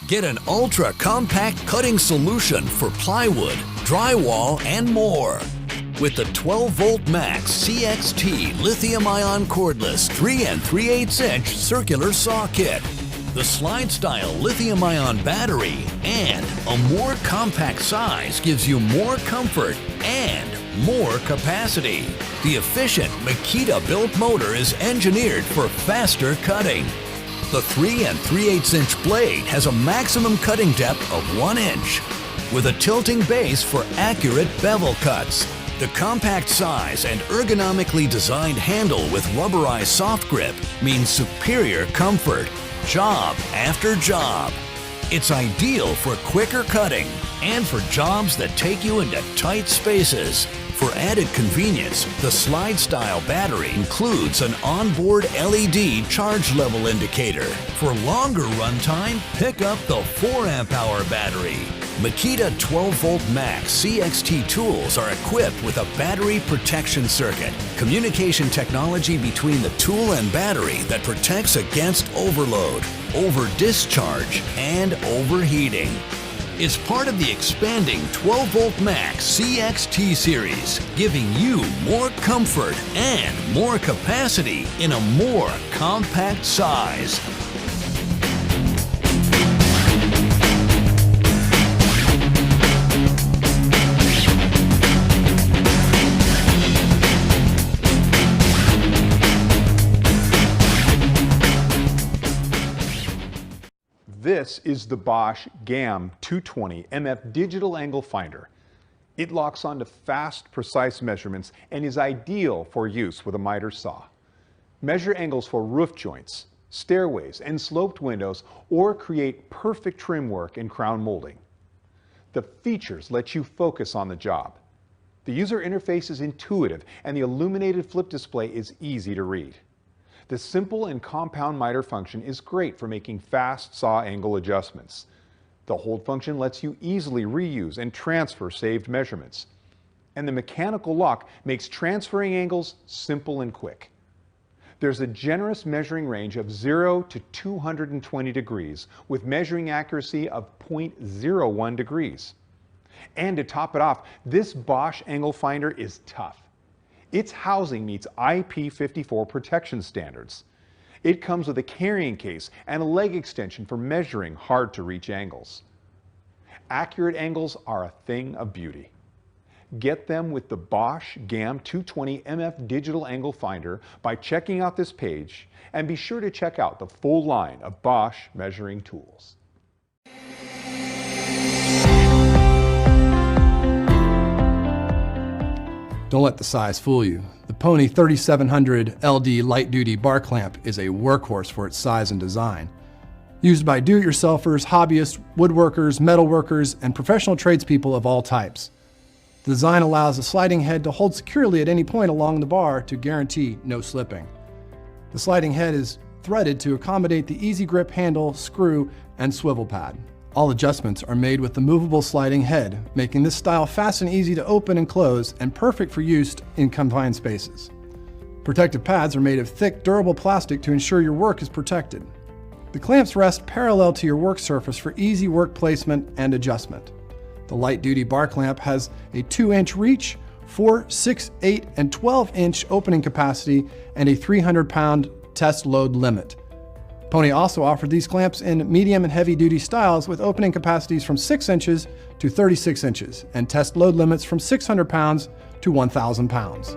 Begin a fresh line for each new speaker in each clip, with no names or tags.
Get an ultra-compact cutting solution for plywood, drywall, and more. With the 12-volt max CXT lithium-ion cordless 3 3/8" circular saw kit, the slide-style lithium-ion battery, and a more compact size gives you more comfort and more capacity. The efficient Makita-built motor is engineered for faster cutting. The 3 3/8" blade has a maximum cutting depth of 1 inch, with a tilting base for accurate bevel cuts. The compact size and ergonomically designed handle with rubberized soft grip means superior comfort, job after job. It's ideal for quicker cutting and for jobs that take you into tight spaces. For added convenience, the slide-style battery includes an onboard LED charge level indicator. For longer runtime, pick up the 4 amp-hour battery. Makita 12-volt max CXT tools are equipped with a battery protection circuit, communication technology between the tool and battery that protects against overload, over-discharge, and overheating. It's part of the expanding 12-volt max CXT series, giving you more comfort and more capacity in a more compact size.
This is the Bosch GAM 220 MF Digital Angle Finder. It locks onto fast, precise measurements and is ideal for use with a miter saw. Measure angles for roof joints, stairways, and sloped windows, or create perfect trim work in crown molding. The features let you focus on the job. The user interface is intuitive and the illuminated flip display is easy to read. The simple and compound miter function is great for making fast saw angle adjustments. The hold function lets you easily reuse and transfer saved measurements. And the mechanical lock makes transferring angles simple and quick. There's a generous measuring range of 0 to 220 degrees with measuring accuracy of 0.01 degrees. And to top it off, this Bosch angle finder is tough. Its housing meets IP54 protection standards. It comes with a carrying case and a leg extension for measuring hard-to-reach angles. Accurate angles are a thing of beauty. Get them with the Bosch GAM 220 MF Digital Angle Finder by checking out this page, and be sure to check out the full line of Bosch measuring tools.
Don't let the size fool you. The Pony 3700 LD light-duty bar clamp is a workhorse for its size and design. Used by do-it-yourselfers, hobbyists, woodworkers, metalworkers, and professional tradespeople of all types. The design allows the sliding head to hold securely at any point along the bar to guarantee no slipping. The sliding head is threaded to accommodate the easy grip handle, screw, and swivel pad. All adjustments are made with the movable sliding head, making this style fast and easy to open and close and perfect for use in confined spaces. Protective pads are made of thick, durable plastic to ensure your work is protected. The clamps rest parallel to your work surface for easy work placement and adjustment. The light-duty bar clamp has a 2-inch reach, 4, 6, 8, and 12-inch opening capacity, and a 300-pound test load limit. Pony also offered these clamps in medium and heavy-duty styles with opening capacities from 6 inches to 36 inches and test load limits from 600 pounds to 1,000 pounds.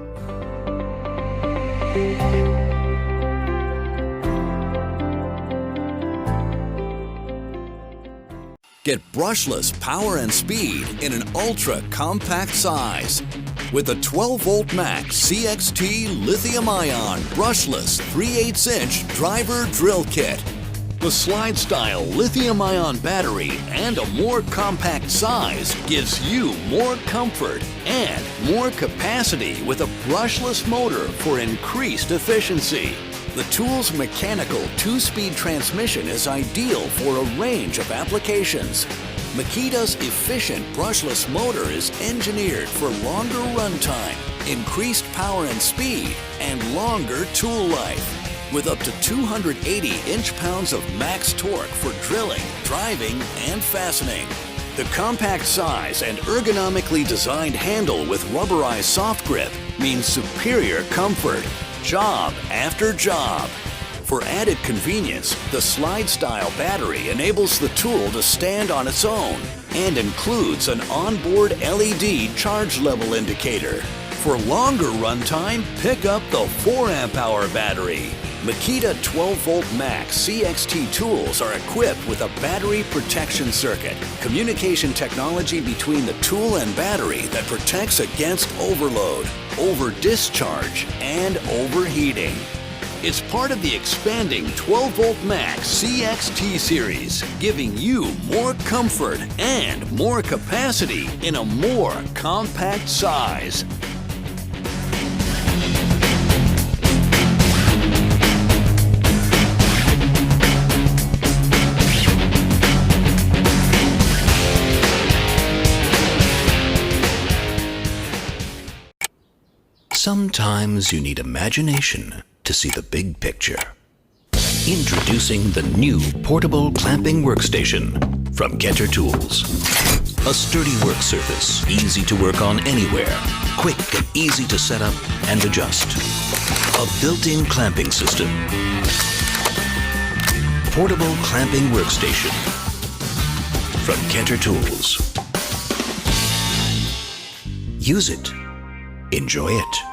Get brushless power and speed in an ultra-compact size with the 12-volt max CXT lithium-ion brushless 3/8" driver drill kit. The slide-style lithium-ion battery and a more compact size gives you more comfort and more capacity with a brushless motor for increased efficiency. The tool's mechanical 2-speed transmission is ideal for a range of applications. Makita's efficient brushless motor is engineered for longer runtime, increased power and speed, and longer tool life. with up to 280 inch-pounds of max torque for drilling, driving, and fastening. The compact size and ergonomically designed handle with rubberized soft grip means superior comfort, job after job. For added convenience, the slide-style battery enables the tool to stand on its own and includes an onboard LED charge level indicator. For longer runtime, pick up the 4 amp-hour battery. Makita 12-volt Max CXT tools are equipped with a battery protection circuit, communication technology between the tool and battery that protects against overload, over-discharge, and overheating. It's part of the expanding 12-volt Max CXT series, giving you more comfort and more capacity in a more compact size.
Sometimes you need imagination to see the big picture. Introducing the new portable clamping workstation from Getter Tools. A sturdy work surface, easy to work on anywhere, quick and easy to set up and adjust. A built-in clamping system. Portable clamping workstation from Getter Tools. Use it. Enjoy it.